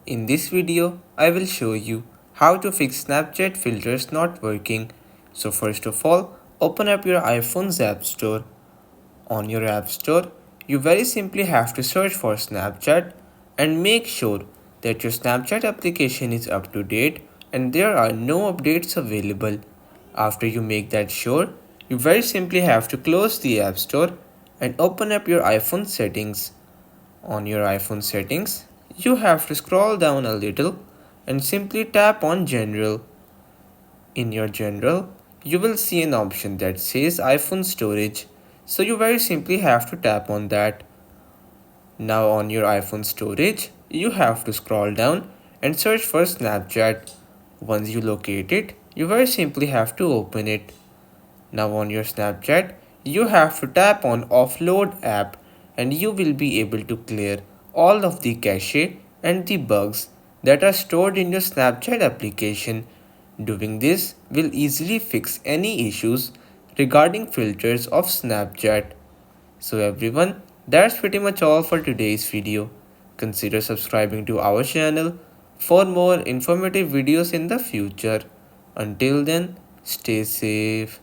In this video, I will show you how to fix Snapchat filters not working. So first of all, open up your iPhone's App Store. On your App Store, you very simply have to search for Snapchat and make sure that your Snapchat application is up to date and there are no updates available. After you make that sure, you very simply have to close the App Store and open up your iPhone settings. On your iPhone settings, you have to scroll down a little and simply tap on General. In your General, you will see an option that says iPhone storage, so you very simply have to tap on that. Now on your iPhone storage, you have to scroll down and search for Snapchat. Once you locate it, you very simply have to open it. Now on your Snapchat, you have to tap on Offload app and you will be able to clear all of the cache and the bugs that are stored in your Snapchat application. Doing this will easily fix any issues regarding filters of Snapchat. So everyone, that's pretty much all for today's video. Consider subscribing to our channel for more informative videos in the future. Until then, stay safe.